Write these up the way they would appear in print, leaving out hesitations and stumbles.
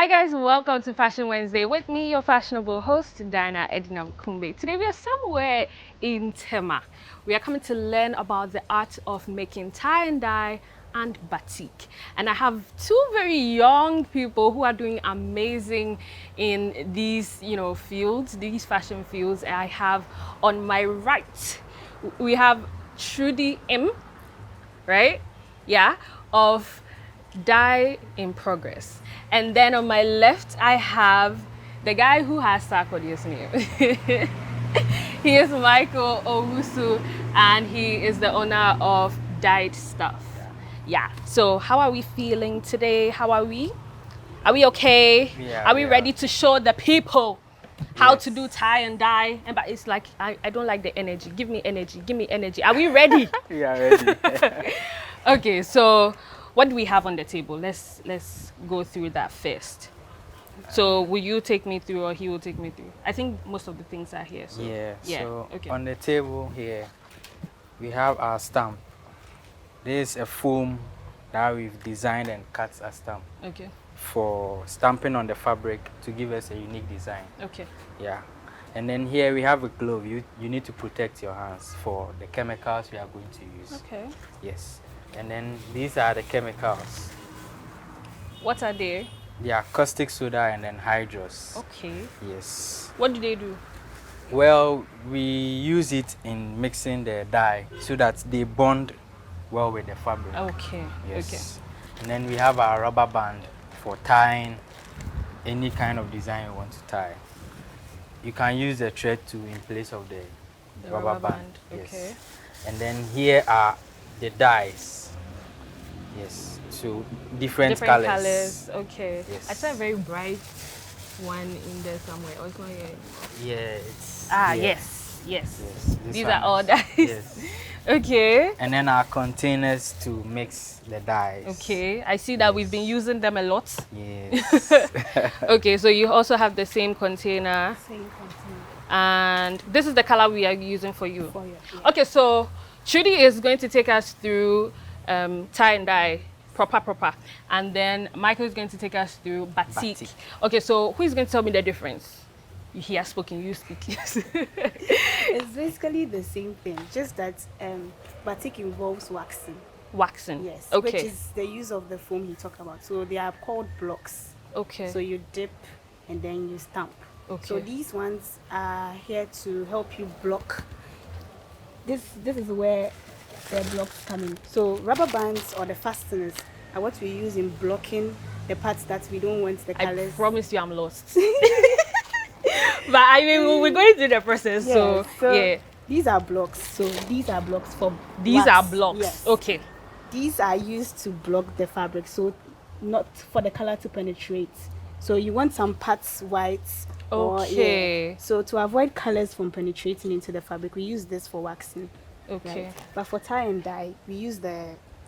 Hi guys, welcome to Fashion Wednesday with me, your fashionable host, Edinam Kumbey. Today we are somewhere in Tema. We are coming to learn about the art of making tie and dye and batik. And I have two very young people who are doing amazing in these, fields, these fashion fields. I have on my right, we have Trudy right? Yeah, of Dye in Progress. And then on my left, I have the guy who has Sarkodio's name. He is Michael Owusu, and he is the owner of Dyestuff. Yeah. So how are we feeling today? How are we? Are we okay? Yeah, are we ready to show the people how to do tie and dye? But it's like, I don't like the energy. Give me energy. Give me energy. Are we ready? We are ready. Okay, so what do we have on the table? Let's go through that first. So will you take me through or he will take me through? I think most of the things are here. So. So okay. on the table here, we have our stamp. This is a foam that we've designed and cut a stamp. Okay. For stamping on the fabric to give us a unique design. Okay. Yeah. And then here we have a glove. You need to protect your hands for the chemicals we are going to use. Okay. Yes. And then these are the chemicals. What are they? They are caustic soda and then hydrous. Okay. Yes. What do they do? Well, we use it in mixing the dye so that they bond well with the fabric. Okay. Yes. Okay. And then we have our rubber band for tying any kind of design you want to tie. You can use the thread too in place of the rubber band. Okay. Yes. And then here are the dyes. Yes. So different colors. Okay. Yes. I saw a very bright one in there somewhere. Oh, it's not here anymore. Yeah, it's yes. Yes. These are all dyes. Yes. Okay. And then our containers to mix the dyes. Okay. I see that we've been using them a lot. Yes. Okay, so you also have the same container. Same container. And this is the color we are using for you. For you, yeah. Okay, so Trudy is going to take us through tie and dye, proper. And then Michael is going to take us through batik. Okay, so who is going to tell me the difference? He has spoken, you speak. It's basically the same thing, just that batik involves waxing. Waxing. Yes. Okay. Which is the use of the foam he talked about. So they are called blocks. Okay. So you dip and then you stamp. Okay. So these ones are here to help you block. This is where the blocks come in. So rubber bands or the fasteners are what we use in blocking the parts that we don't want the colors. I promise you I'm lost. But I mean, we're going through the process. Yes, so yeah. These are blocks. So these are blocks for These wax. are blocks. Yes. Okay. These are used to block the fabric, so not for the color to penetrate. So you want some parts white. Okay. So to avoid colors from penetrating into the fabric, we use this for waxing. Okay. Right? But for tie and dye, we use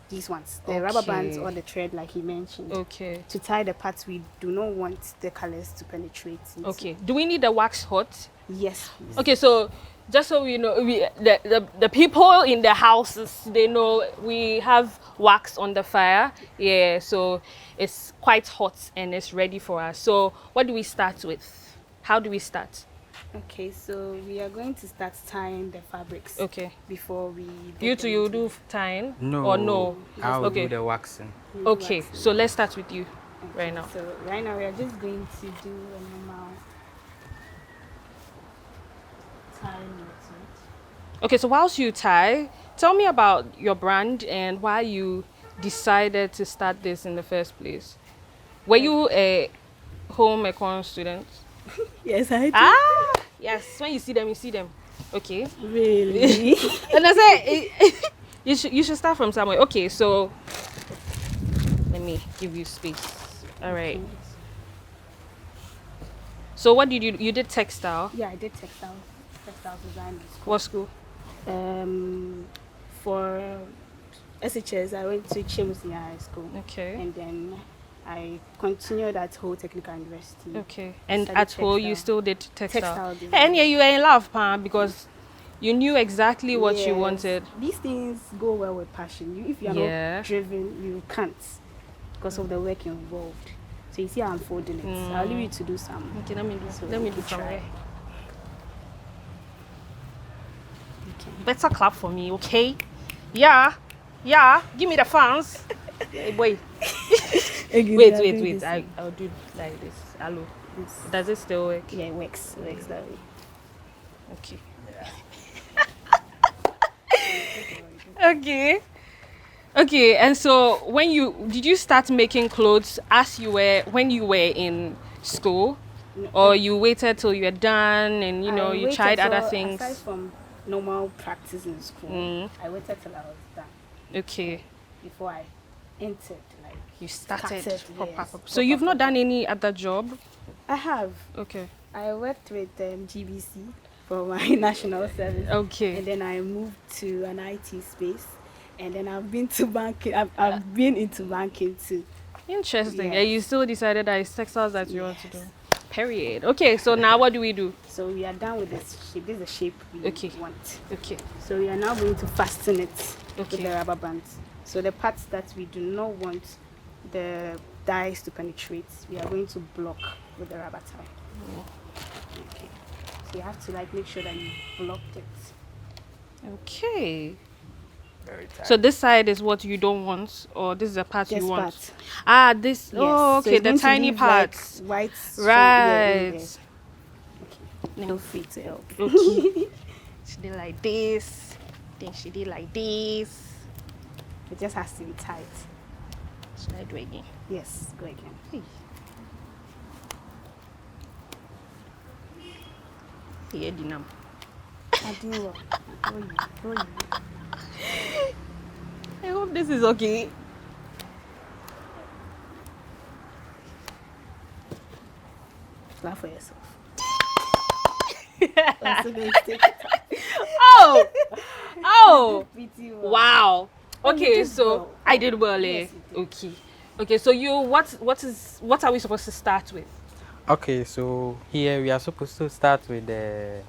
these ones, the rubber bands or the thread, like he mentioned. Okay. To tie the parts we do not want the colors to penetrate into. Okay. Do we need the wax hot? Yes, please. Okay, so just so we know, the people in the houses, they know we have wax on the fire. Yeah, so it's quite hot and it's ready for us. So what do we start with? How do we start? Okay, so we are going to start tying the fabrics. Okay. Before we. You do tying? No. Or no? I will Okay. do the waxing. Okay, Waxing. so let's start with you Okay, right now. So right now we are just going to do a normal tying method. Okay, so whilst you tie, tell me about your brand and why you decided to start this in the first place. Were you a home econ student? Yes, I do. Ah, yes. When you see them, you see them. Okay. Really? And I say you should start from somewhere. Okay, so let me give you space. All right. So what did you did textile? Yeah, I did textile design. What school? For SHS, I went to Chemusia High School. Okay. And then I continued at Ho Technical University. Okay. And Studied at Ho, you textile. still did textile. Textile design. And yeah, you were in love, Pam, because you knew exactly what you Yes. wanted. These things go well with passion. If you are Yeah. not driven, you can't because of the work involved. So you see how I'm folding it. I'll leave you to do some. Okay, let me do. So Let me do you some. try. Okay. Better clap for me, okay? Yeah, yeah. Give me the fans. Hey, wait, Okay, wait. I'll do like this. Hello. Yes. Does it still work? Yeah, it works. It works that way. Okay. Yeah. Okay. Okay, and so did you start making clothes when you were in school, or you waited till you were done and you I waited tried other till- things? Aside from normal practice in school, I waited till I was done Okay, before I entered. Like you started. yes, So you've not done any other job? I have. Okay. I worked with GBC for my national service. Okay. And then I moved to an IT space. And then I've been to banking. I've been into banking too. Interesting. Yes. And you still decided that it's textiles that you want to do. Period. Okay, so now what do we do? So we are done with this shape. This is the shape we want. Okay. So we are now going to fasten it with Okay. the rubber bands. So the parts that we do not want the dyes to penetrate, we are going to block with the rubber tie. Okay. So you have to make sure that you blocked it. Okay. Very tight. So this side is what you don't want, or this is the part This you want? part. Ah, this. Yes. Oh, So okay. it's The going to tiny leave, parts. white. Right. Okay. Feel free to help. Okay. She did like this. Then she did like this. It just has to be tight. Should I do it again? Yes. Go again. Hey. Hey, Edinam. I do well. Go you. I hope this is okay. Clap for yourself. Oh! Oh! Pretty well. Wow. Oh, you Okay, did so well. I did well, eh? Yes, you did. Okay. Okay, so what are we supposed to start with? Okay, so here we are supposed to start with the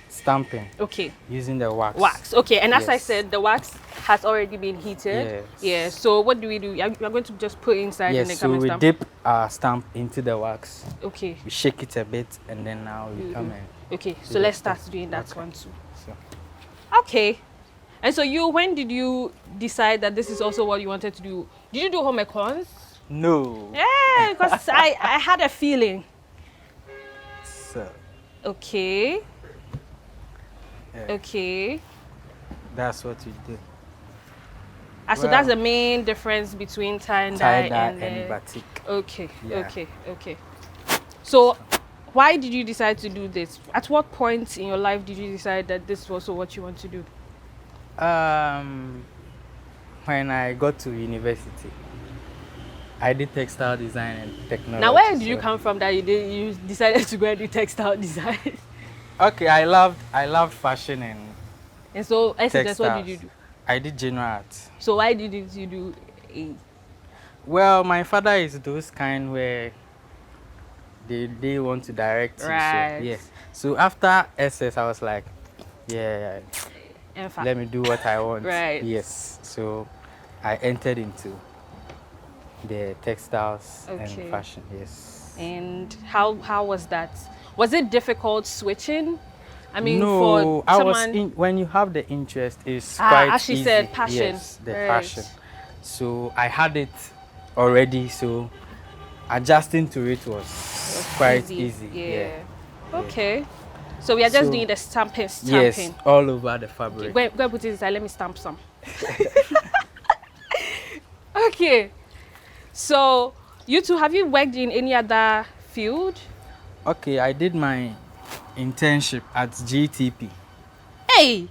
stamping Okay. using the wax. Wax. Okay, and as I Yes. said, the wax has already been heated. Yes. Yeah. So what do? We are going to just put inside and then Yes, come so and we stamp. dip our stamp into the wax. Okay. We shake it a bit and then now we come in. Okay. So do let's the start doing that Okay. one too. So, Okay. And so when did you decide that this is also what you wanted to do? Did you do home econs? no. Yeah, because I had a feeling. So, Okay. yeah, Okay. that's what we do. So Well, that's the main difference between tie and dye Tie-dye and and batik. okay, Yeah. okay. So why did you decide to do this? At what point in your life did you decide that this was also what you want to do? When I got to university, I did textile design and technology. Now, where did you so- come from that you decided to go and do textile design? Okay, I loved fashion and And so, that's what did textiles. you do? I did general art. So why didn't you do a? Well, my father is those kind where they want to direct Right. you. So, yeah. So after SS, I was like, yeah, In fact, let me do what I want. Right. Yes. So I entered into the textiles Okay. and fashion. Yes. and how was that? Was it difficult switching? I mean, no, for I was someone. when you have the interest, it's quite as she easy. said, passion. Yes, the Right. passion. So I had it already. So adjusting to it was quite easy. Yeah. Okay. So we are just So- doing the stamping. Yes, all over the fabric. Go and put it inside. Let me stamp some. Okay. So you two, have you worked in any other field? Okay, I did my internship at GTP. Hey. You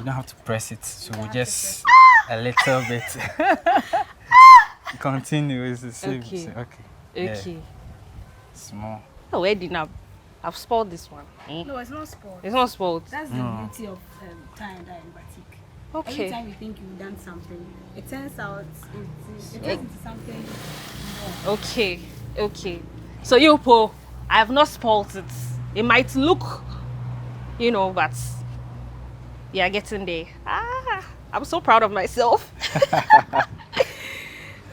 don't have to press it, so just a little bit. Continue, it's the same. Okay. So, okay. Yeah, Okay. small. Oh, Edinam, I've spoiled this one. Eh? No, it's not sport. It's not spoiled. That's the beauty of tie and dye and batik. Every Okay. time you think you've done something, it turns out it turns into something more. Okay. Okay. So you, Po, I have not spoiled it. It might look, but yeah, getting there. I'm so proud of myself.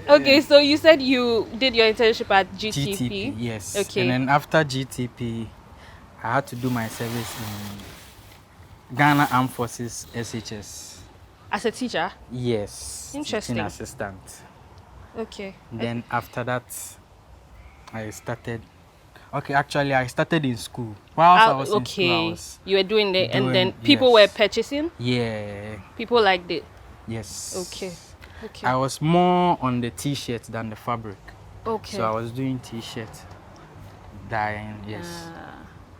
Okay, so you said you did your internship at GTP. GTP, yes. Okay. And then after GTP, I had to do my service in Ghana Armed Forces SHS. As a teacher? Yes. Interesting. Teaching assistant. Okay. Then after that, I started. Okay, actually, I started in school. Whilst I was in school, I was you were doing it, and then doing- people yes. were purchasing. Yeah. People liked it. Yes. Okay. Okay. I was more on the t-shirt than the fabric. Okay. So I was doing t-shirt dyeing, yes.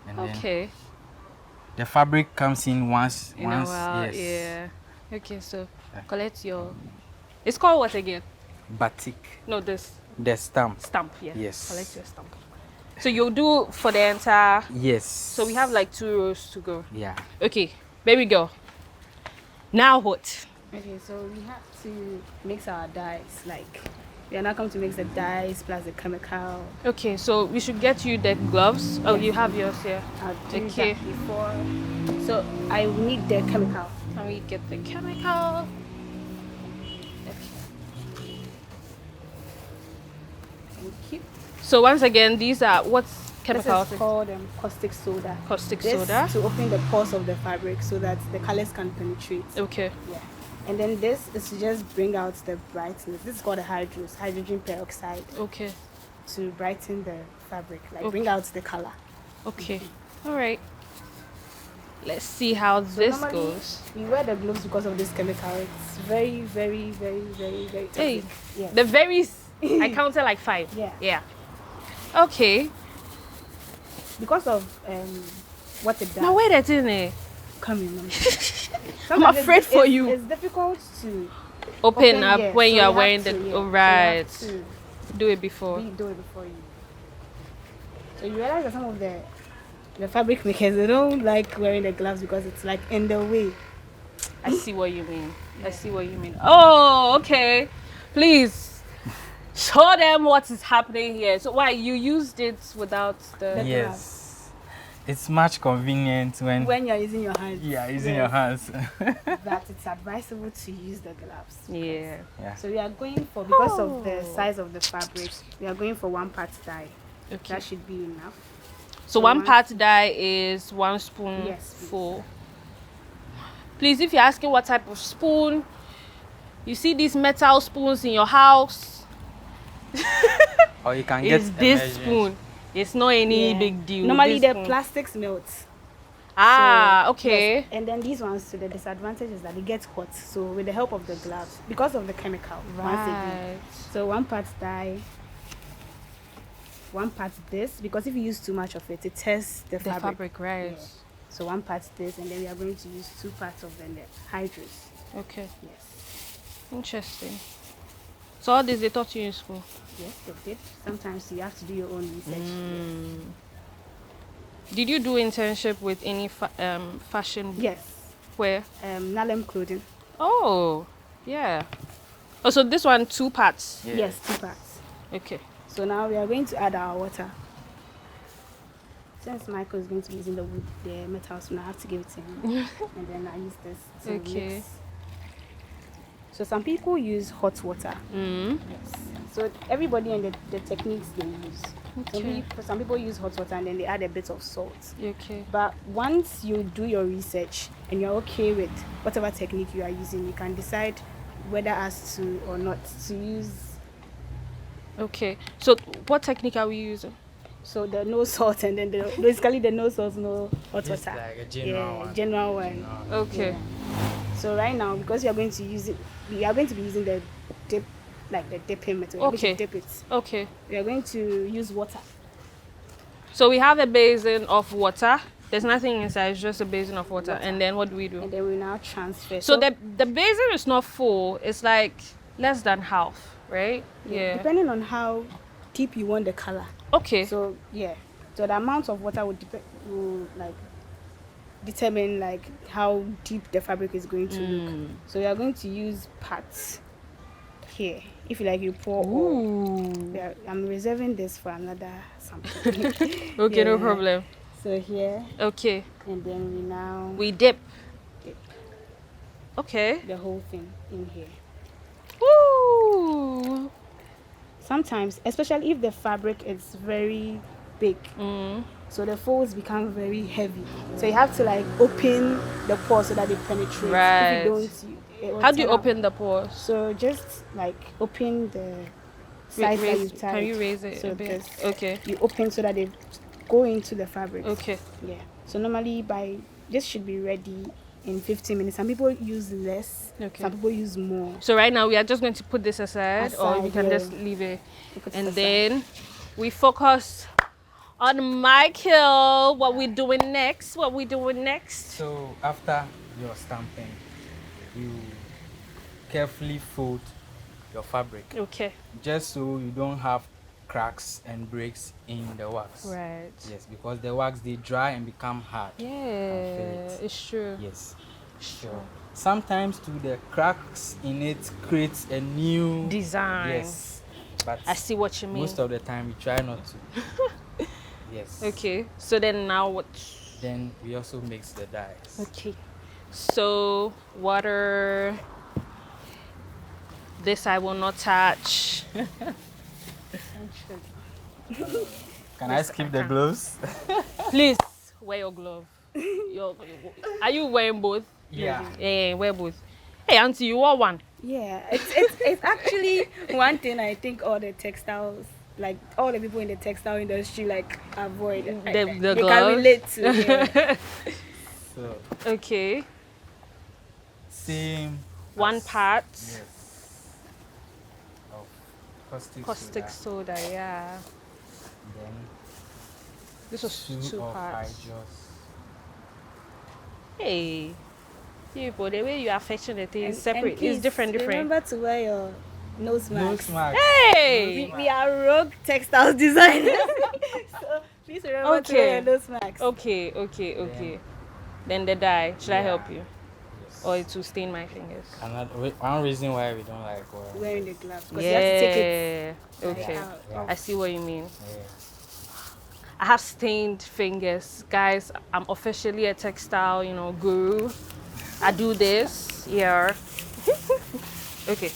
And then Okay. the fabric comes in once, In a while, yes. yeah. Okay, so collect your. It's called what again? Batik, No, this the stamp. stamp. Yeah. Yes. Collect your stamp. So you'll do for the entire. Yes. So we have like 2 rows to go. Yeah. Okay, baby girl. Now what? Okay, so we have to mix our dyes. Like, we are now going to mix the dyes plus the chemical. Okay, so we should get you the gloves. Oh, Yes. you have yours here. I'll do Okay. that before. So I will need the chemical. Can we get the chemical? Thank you. So once again, these are what's chemicals? This is called caustic soda. Caustic This soda. to open the pores of the fabric so that the colors can penetrate. Okay. Yeah. And then this is to just bring out the brightness. This is called hydrogen peroxide, Okay. to brighten the fabric, like Okay. bring out the color. Okay. All right. Let's see how this Normally, goes. we wear the gloves because of this chemical. It's very, very, very, very, very toxic. Hey, Yeah. the very. I counted like 5. Yeah. Yeah. Okay. Because of what it does. Now wait a minute. Come in. I'm Sometimes afraid for you. It's difficult to Open up yeah, when so you are have wearing to, the. yeah. Oh, So you right. have to Do it before. do it before you. So you realize that some of the fabric makers, they don't like wearing the gloves because it's like in the way. I see what you mean. I see what you mean. Oh, okay. Please show them what is happening here. So why you used it without the? Yes. It's much convenient when You're using your hands. using Yes. your hands. That it's advisable to use the gloves. Yeah. Yeah. So we are going for, because of the size of the fabric, we are going for 1 part dye. Okay. That should be enough. So 1 part dye is 1 spoon Yes, please. full. Please, if you're asking what type of spoon, you see these metal spoons in your house, Or you can get it's a this measuring spoon. It's not any Yeah. big deal. Normally This the spoon. plastics melt. Ah, So, okay. yes, and then these ones, so the disadvantage is that they get hot. So with the help of the gloves, because of the chemical, once again. Right. So 1 part dye, 1 part this, because if you use too much of it, it tears the The fabric. fabric, right. Yeah. So 1 part this, and then we are going to use 2 parts of the hydrous. Okay. Yes. Interesting. So all this they taught you in school? Yes, they did. Sometimes you have to do your own research. Mm. Did you do internship with any fashion? Yes. Where? Nalem clothing. Oh, yeah. Oh, so this one 2 parts. Yeah. Yes, 2 parts. Okay. So now we are going to add our water. Since Michael is going to be using the metals, I have to give it to him. And then I use this to Okay. mix. So some people use hot water. Mm. Yes. So everybody and the techniques they use. Okay. Some people use hot water and then they add a bit of salt. Okay. But once you do your research and you're okay with whatever technique you are using, you can decide whether as to or not to use. Okay. So what technique are we using? So the no salt and then basically the no salt, no hot Just water. like a general one. General one. General. Okay. Yeah. So right now, because you are going to use it, we are going to be using the dip, like the dipping method. We're going Okay. to dip it. Okay. We are going to use water. So we have a basin of water. There's nothing inside, it's just a basin of water. Water. And then what do we do? And then we now transfer. So the basin is not full. It's like less than half, right? Yeah. Depending on how deep you want the color. Okay. So yeah. So the amount of water will like determine like how deep the fabric is going to look. So we are going to use parts here. If you like, you pour all. Ooh. Yeah, I'm reserving this for another something. Okay, no Yeah. problem. So here, Okay. and then we now We dip. dip Okay. the whole thing in here. Woo! sometimes, especially if the fabric is very big, so the folds become very heavy. So you have to like open the pores so that they penetrate. Right. If you don't, it will How do you turn out. open the pores? So just like open the size that you tied. Can you raise it so a bit? this, Okay. you open so that they go into the fabric. Okay. Yeah. So normally this should be ready in 15 minutes. Some people use less. Okay. Some people use more. So right now we are just going to put this aside, or we can yeah. just leave it. You put it And aside. then we focus on Michael. What we doing next? What we doing next? So after your stamping, you carefully fold your fabric, Okay. just so you don't have cracks and breaks in the wax. Right. Yes, because the wax, they dry and become hard. Yeah, fit. it's true. Yes. So sometimes too, the cracks in it creates a new Design. Yes, but I see what you mean. most of the time we try not to. Yes. Okay. So then now what? Then we also mix the dyes. Okay. So water. This I will not touch. Can I skip the gloves? Please wear your glove. Are you wearing both? Yeah. Yeah, wear both. Hey, auntie, you wore one. Yeah, it's actually one thing I think all the textiles, like all the people in the textile industry, like avoid. The they gloves? can relate to. Yeah. So Okay. same. One as- part. Yes. Of Caustic soda, yeah. Then This was two of parts. hydros. Hey, people, the way you are fetching it is And separate. please, It's different. Remember to wear your nose mask. Nose marks. Hey. We are rogue textiles designers. So please remember to wear Okay. your nose mask. Okay. Then the dye. Should I Yeah. help you? Yes. Or it will stain my fingers? One reason why we don't like Wearing the gloves. Because you have to take it. Yeah. Okay. out. Yeah. I see what you mean. Yeah. I have stained fingers. Guys, I'm officially a textile, guru. I do this. Yeah. Okay.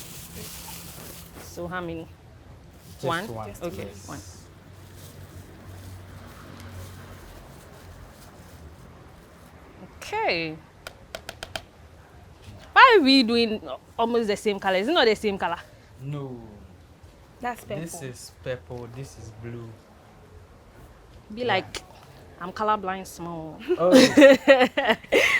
So how many? Just One? one. Okay, Yes. one. Okay. Why are we doing almost the same color? Is it not the same color? No. That's purple. This is purple. This is blue. Be like, I'm colorblind small. Oh.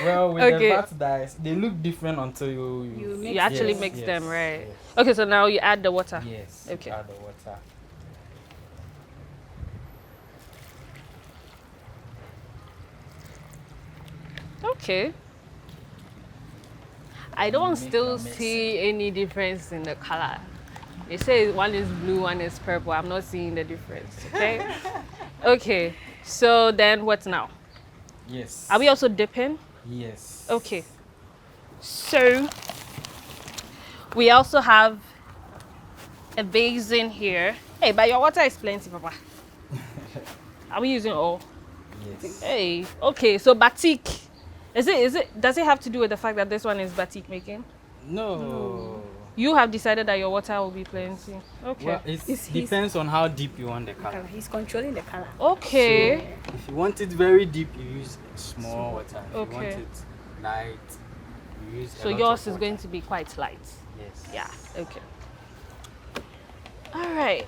Well, with Okay. the bat dyes, they look different until you You actually yes, mix yes, them, right? Yes. Okay, so now you add the water. Yes. Okay. Add the water. Okay. I don't Mix still and mix. see any difference in the color. They say one is blue, one is purple. I'm not seeing the difference. Okay. Okay. So then what now? Yes. Are we also dipping? Yes. Okay. So we also have a basin here. Hey, but your water is plenty, Papa. Are we using all? Yes. Hey, okay. So batik. Does it have to do with the fact that this one is batik making? No. You have decided that your water will be plenty. Okay. Well, He's- depends on how deep you want the color. Color. He's controlling the color. Okay. So, if you want it very deep, you use small water. If you want Okay. it light, you use So a lot yours of is water. going to be quite light. Yes. Yeah. Okay. All right.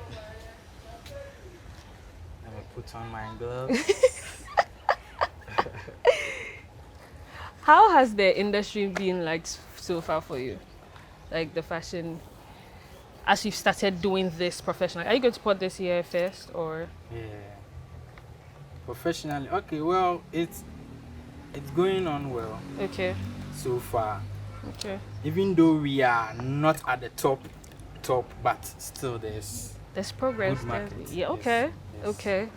Let me put on my gloves. How has the industry been like so far for you? Like the fashion, as you've started doing this professionally. Are you going to put this here first or? Yeah. Professionally, okay. Well, it's going on well Okay. so far. Okay. Even though we are not at the top, but still there's There's progress. good market. Yeah. Yes, Okay. yes. Okay.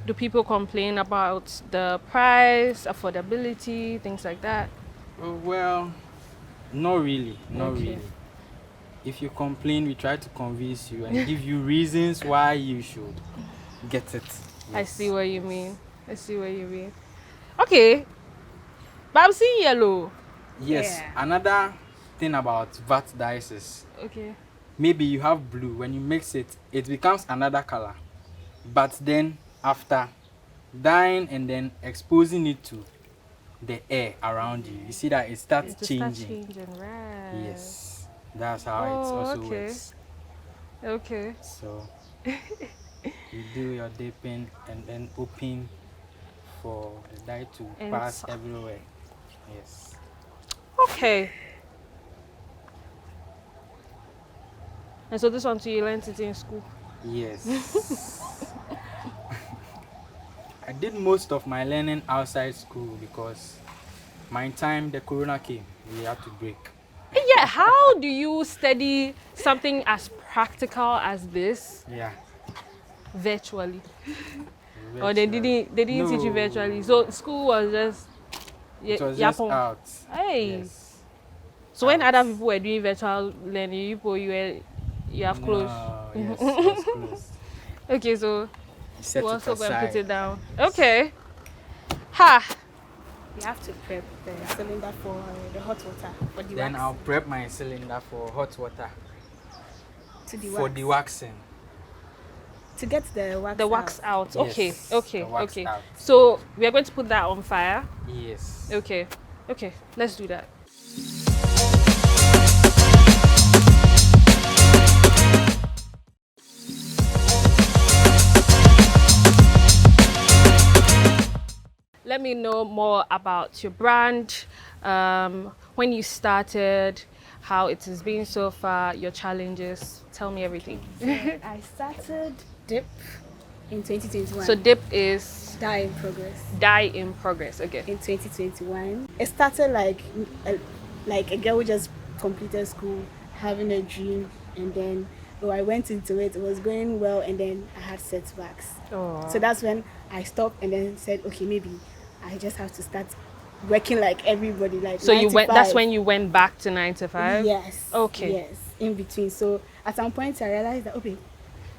Do people complain about the price, affordability, things like that? Well, not really, not Okay. really. If you complain, we try to convince you and give you reasons why you should get it. I Yes. see what you mean. Okay. But I'm seeing yellow. Yes. Yeah. Another thing about VAT dyes is Okay. maybe you have blue. When you mix it, it becomes another color. But then after dyeing and then exposing it to the air around you, you see that it starts It just changing. starts changing, right? Yes, that's how it Oh, also okay. works. Okay. So you do your dipping and then open for the dye to pass everywhere. Yes. Okay. And so this one too, you learned it in school? Yes. I did most of my learning outside school because my time the corona came. We had to break. Yeah, how do you study something as practical as this Yeah. virtually? Or they didn't teach you No. virtually. So school was just It was just yapon. out. Hey. Yes. So when Out. other people were doing virtual learning, you have closed. No, yes, it was closed. Okay, so You set we'll it also go and put aside. it down. Okay. Ha! You have to prep the cylinder for the hot water for the Then wax. I'll prep my cylinder for hot water To the for wax. the waxing. To get the wax The wax out. Okay, Yes, okay, the wax okay. out. So we are going to put that on fire. Yes. Okay, okay. Let's do that. Let me know more about your brand, when you started, how it has been so far, your challenges. Tell me everything. I started Dip in 2021. So dip is Dye in progress dye in progress. Okay. in 2021. It started like a girl who just completed school, having a dream, and then I went into it. It was going well, and then I had setbacks. Oh. So that's when I stopped and then said, okay, maybe I just have to start working like everybody, like So 9 you to went. That's 5. when you went back to 9 to 5. Yes. Okay. Yes. In between. So at some point I realized that okay,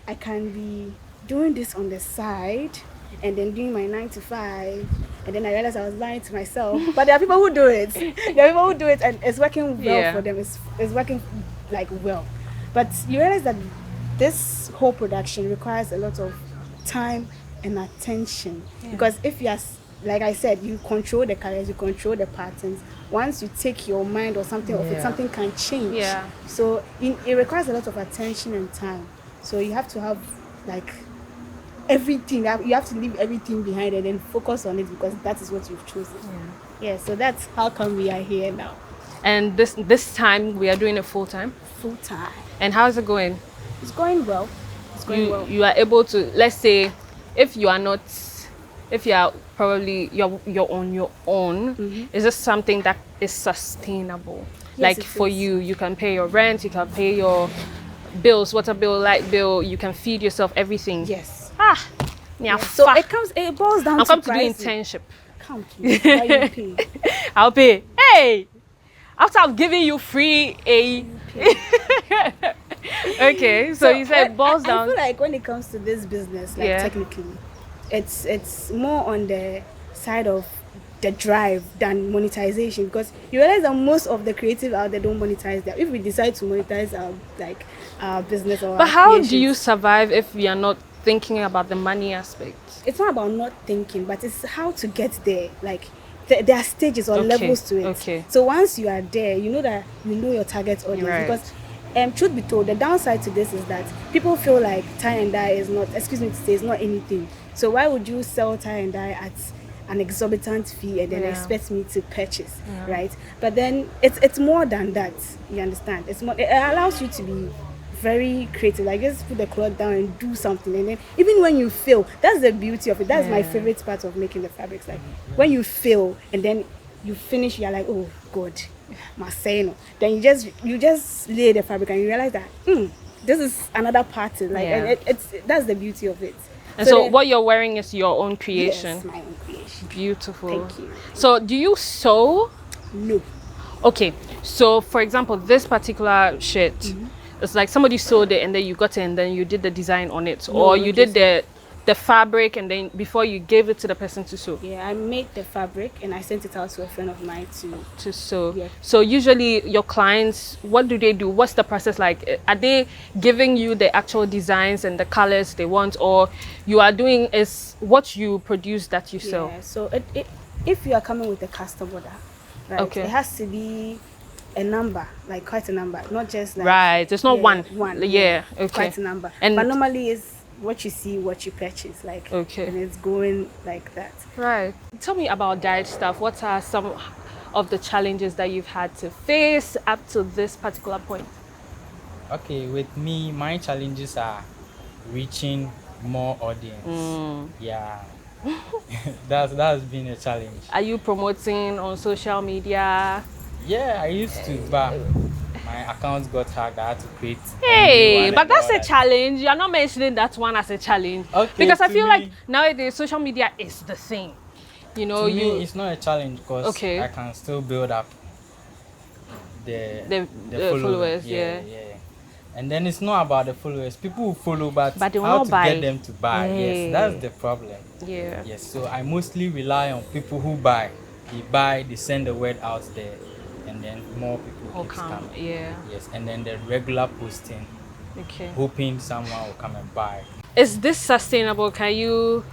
I can be doing this on the side and then doing my 9 to 5. And then I realized I was lying to myself. But there are people who do it. There are people who do it and it's working well Yeah. for them. It's working like well. But you realize that this whole production requires a lot of time and attention. Because if you are, like I said, you control the colors, you control the patterns. Once you take your mind or something of it, something can change. Yeah. So it requires a lot of attention and time. So you have to have like everything. You have to leave everything behind and then focus on it because that is what you've chosen. Yeah. So that's how come we are here now, And this time we are doing it full time. full time. And how's it going? It's going well. It's going well. You are able to, let's say, if you are probably you're on your own, is this something that is sustainable? Yes, Like it for is. you can pay your rent, you can pay your bills, water bill, light bill, you can feed yourself, everything. Yes. Yeah. So it boils down I'm to come to do pricing. internship. Come please. Why you pay? I'll pay. Hey, after I've given you free a. Okay, so you said it boils I down. feel like when it comes to this business, like Yeah. technically, it's more on the side of the drive than monetization because you realize that most of the creative out there don't monetize that. If we decide to monetize our business or But our how do creations, you survive if we are not thinking about the money aspect? it's not about not thinking, but it's how to get there. Like there are stages or Okay, levels to it. okay. So once you are there, you know that you know your target audience. Right. Because truth be told, the downside to this is that people feel like tie and dye is not, excuse me to say, is not anything. So why would you sell tie and dye at an exorbitant fee and then Yeah. expect me to purchase, right? But then it's more than that. You understand? It's more. It allows you to be very creative, like just put the cloth down and do something, and then even when you fail, that's the beauty of it. That's my favorite part of making the fabrics. Like when you fail and then you finish, you're like, oh god, must say no. Then you just lay the fabric and you realize that this is another pattern. Like Yeah. and it's that's the beauty of it. And so then- what you're wearing is your own creation. Yes, my own creation. Beautiful. Thank you. So do you sew? No. Okay, so for example, this particular shirt, it's like somebody sewed it and then you got it and then you did the design on it, or you okay, did the the fabric and then before you gave it to the person to sew? Yeah, I made the fabric and I sent it out to a friend of mine To sew. Yeah. So usually your clients, what do they do? What's the process like? Are they giving you the actual designs and the colors they want, or you are doing is what you produce that you sell? Yeah, so if you are coming with a custom order, right, Okay. it has to be a number, like quite a number, not just like Right, it's not one. Yeah, okay. quite a number. And but normally it's what you see, what you purchase, like, okay, and it's going like that. Right. Tell me about Dyestuff. What are some of the challenges that you've had to face up to this particular point? Okay, with me, my challenges are reaching more audience. Yeah, that's been a challenge. Are you promoting on social media? Yeah, I used to, but my account got hacked. I had to create. Hey, but that's a challenge. You're not mentioning that one as a challenge. Okay, because I to feel me- like nowadays social media is the same. You know, To me, it's not a challenge because Okay. I can still build up the the followers, yeah. And then it's not about the followers. People will follow, but But they will how not to buy. get them to buy? Hey. Yes, that's the problem. Yeah. Yes, so I mostly rely on people who buy. They buy, they send the word out there, and then more people Or keeps come, coming. yeah. Yes, and then the regular posting, Okay. hoping someone will come and buy. Is this sustainable? Can you,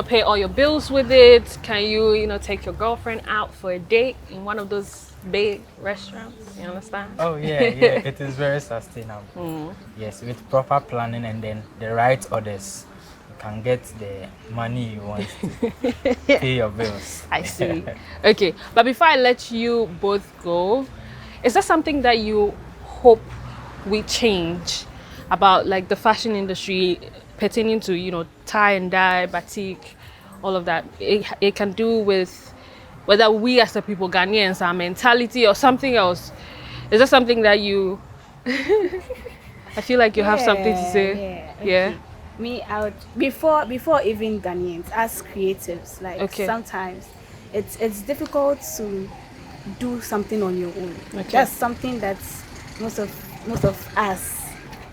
pay all your bills with it? Can you, take your girlfriend out for a date in one of those big restaurants? You understand? Oh yeah, yeah, it is very sustainable. Yes, with proper planning and then the right orders, you can get the money you want to pay your bills. I see. Okay, but before I let you both go, is there something that you hope we change about like the fashion industry pertaining to tie and dye, batik, all of that? It can do with whether we as the people, Ghanaians, our mentality or something else. Is there something that you I feel like you have something to say? Yeah. Okay. Me out before even Ghanaians as creatives, like Okay. sometimes it's difficult to do something on your own. Okay. That's something that most of us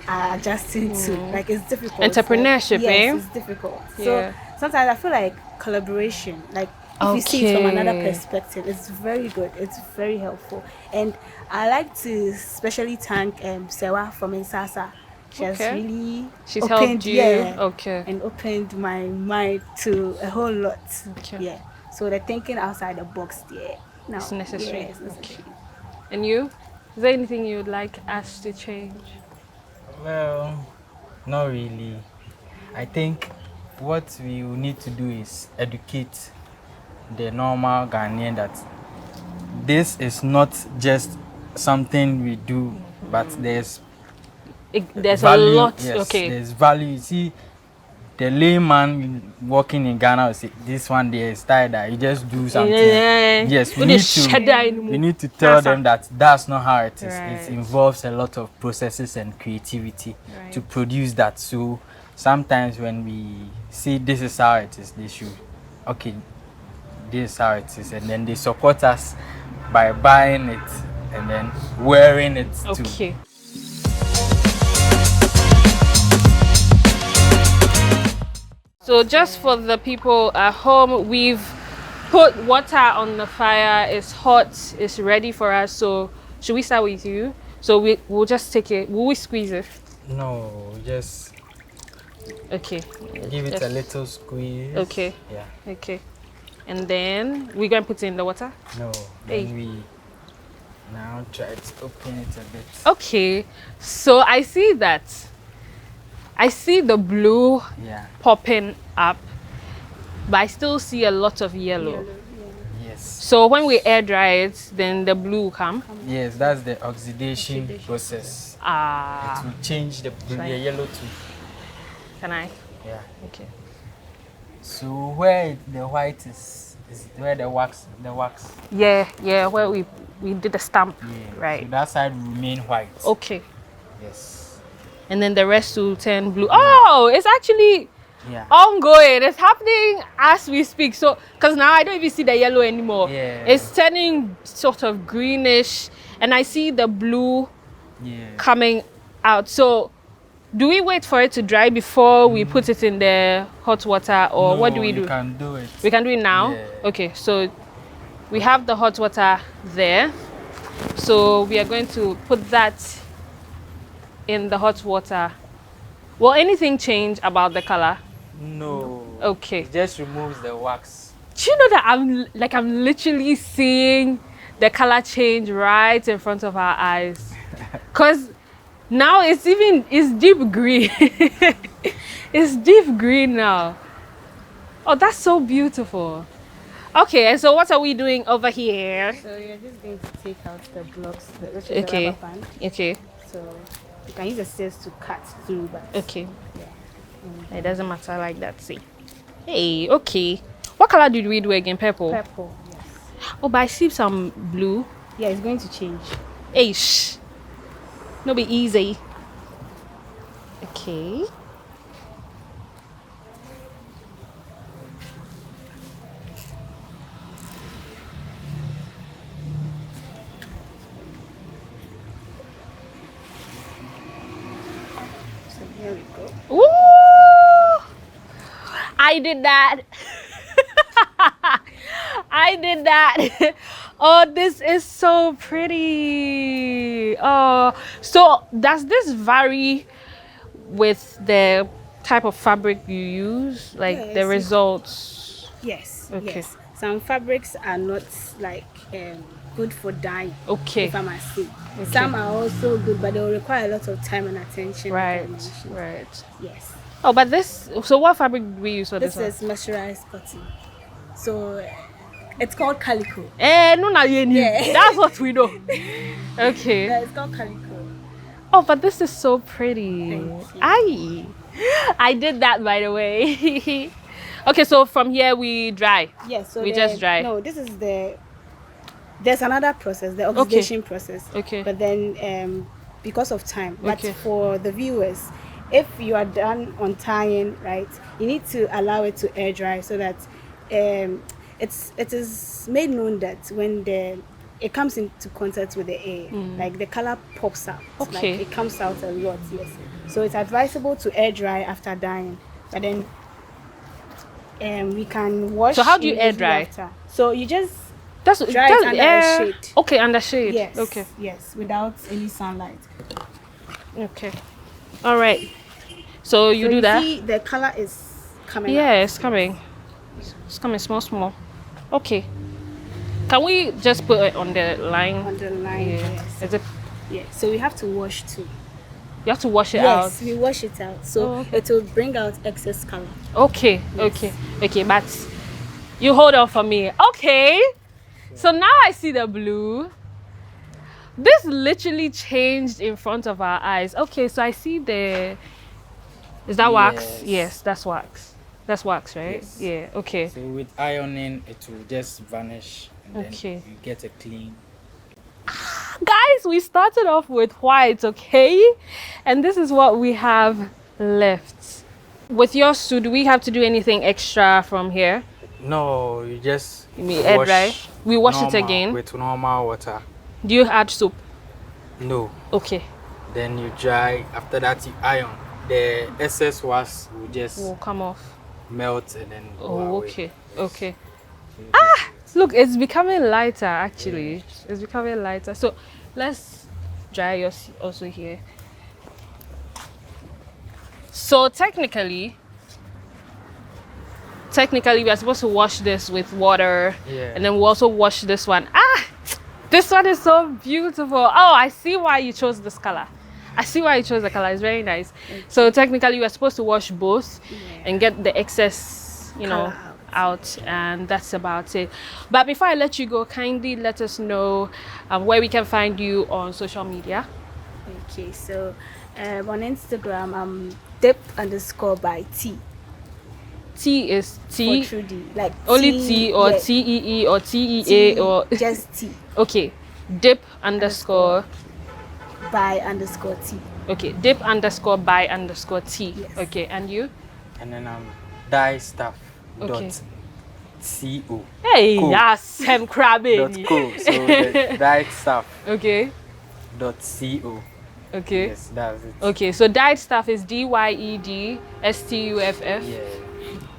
are adjusting to. Like it's difficult. Entrepreneurship, yes, eh? it's difficult. Yeah. So sometimes I feel like collaboration, like if you see it from another Okay. perspective, it's very good. It's very helpful. And I like to especially thank Sewa from Insasa. She has Okay. really She's opened, helped you? yeah, Okay. and opened my mind to a whole lot. Okay. Yeah. So the thinking outside the box there. Now, It's necessary. Yeah, it's necessary. And you? Is there anything you'd like us to change? Well, not really. I think what we will need to do is educate the normal Ghanaian that this is not just something we do, but there's There's value. a lot. Yes, Okay. there's value. You see, the layman working in Ghana will say, this one there is tired that you just do something. Yeah. Yes, we When need they shed that in we need to tell Sasa. them that that's not how it is. Right. It involves a lot of processes and creativity Right. to produce that. So sometimes when we see this is how it is, they should, okay, this is how it is, and then they support us by buying it and then wearing it too. Okay. So just for the people at home, we've put water on the fire. It's hot. It's ready for us. So should we start with you? So we'll just take it. Will we squeeze it? No, just Okay. give it Just- a little squeeze. Okay. Yeah. Okay. And then we're going to put it in the water. No. Hey. Then we now try to open it a bit. Okay. So I see that. I see the blue Yeah. popping up, but I still see a lot of yellow. Yes. So when we air dry it, then the blue will come. Yes, that's the oxidation process. It Ah, will change the yellow to, can I? yeah. Okay. So where the white is where the wax. Yeah, where we did the stamp, Yeah. right? So that side will remain white. Okay. Yes. And then the rest will turn blue. Oh, it's actually Yeah. ongoing. It's happening as we speak. So, because now I don't even see the yellow anymore. Yeah. It's turning sort of greenish, and I see the blue Yeah. coming out. So do we wait for it to dry before we put it in the hot water, or what do we do? You can do it. We can do it now? Yeah. Okay, so we have the hot water there. So we are going to put that in the hot water. Will anything change about the color? No. Okay. It just removes the wax. Do you know that I'm literally seeing the color change right in front of our eyes? Cause now it's deep green. It's deep green now. Oh, that's so beautiful. Okay, and so what are we doing over here? So you're just going to take out the blocks, which is Okay. the rubber band. Okay. So you can use the scissors to cut through, but Okay. yeah. It doesn't matter like that. See. Hey. Okay. What color did we do again? Purple. Purple, yes. Oh, but I see some blue. Yeah, it's going to change. Hey, shh. No be easy. Okay. So here we go. Ooh! I did that. I did that. Oh, this is so pretty. Oh, so does this vary with the type of fabric you use, like Yes. the results? Yes. Okay. Yes. Some fabrics are not like good for dyeing. Okay. If I must say. Some are also good, but they will require a lot of time and attention. like I Right. mentioned. Right. Yes. Oh, but this. So what fabric do we use for this, This one? is mercerized cotton. So it's called calico. No, no, Yeah. That's what we know. Okay. Yeah, it's called calico. Oh, but this is so pretty. Thank you. I did that, by the way. Okay, so from here we dry. Yes. So We just dry. No, this is there's another process, the oxidation process. Okay. But then because of time. Okay. But for the viewers, if you are done on tying, right, you need to allow it to air dry so that it is made known that when it comes into contact with the air, like the color pops out. Okay. Like it comes out a lot, yes. So it's advisable to air dry after dyeing. But then we can wash. So how do you air immediately dry? after. So you just That's Dry it under a shade. Okay, under shade. yes, Okay. yes, without any sunlight. Okay. All right. So you do that? See, the color is coming. Yeah, out. it's coming. It's coming small. Okay. Can we just put it on the line? On the line. Yeah. Yes. Is it? Yeah. So we have to wash too. You have to wash it Yes, out. we wash it out. So Oh, okay. it will bring out excess color. Okay. Yes. Okay. But you hold on for me. Okay. So now I see the blue. This literally changed in front of our eyes. Okay, so I see the. Is that wax? Yes. Yes, that's wax. That's wax, right? Yes. Yeah. Okay. So with ironing, it will just vanish, and Okay. then you get a clean. Guys, we started off with white, okay? And this is what we have left. With yours, so do we have to do anything extra from here? No, you just You mean air dry? We wash it normal again. with normal water. Do you add soap? No, Okay. then you dry. After that, you iron. The excess wax will just Will come off. melt and then go Oh, away. okay. Yes. Okay. So you Look, it's becoming lighter actually. It's becoming lighter. So let's dry yours also here. So technically we are supposed to wash this with water, Yeah. and then we also wash this one. This one is so beautiful. Oh, I see why you chose this color. I see why you chose the color. It's very nice. So technically we are supposed to wash both and get the excess, Color out, and that's about it. But before I let you go, kindly let us know where we can find you on social media. Okay, so on Instagram, dip_by_T. T is T, For Trudy, like only T or yeah, TEE or TEA T, or just T okay, dip_. by_T. Okay, dip_by_T. Yes. Okay, and you? And then Dyestuff. Okay. .co. Hey, Cool. yes, I'm crabbing. .co. So the Dyestuff. Okay. .co. Okay. Yes, that's it. Okay, so Dyestuff is DYEDSTUFF Yeah.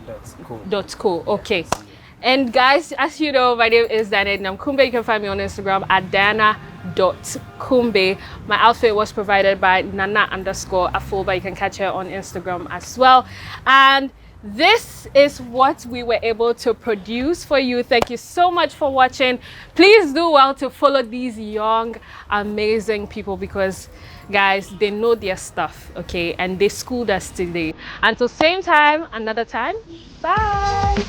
That's cool. .co. Okay. Yes. And guys, as you know, my name is Edinam Kumbey. You can find me on Instagram at Diana.Kumbey. My outfit was provided by Nana_Afoba. You can catch her on Instagram as well. And this is what we were able to produce for you. Thank you so much for watching. Please do well to follow these young, amazing people because, guys, they know their stuff, okay? And they schooled us today. Until same time, another time. Bye.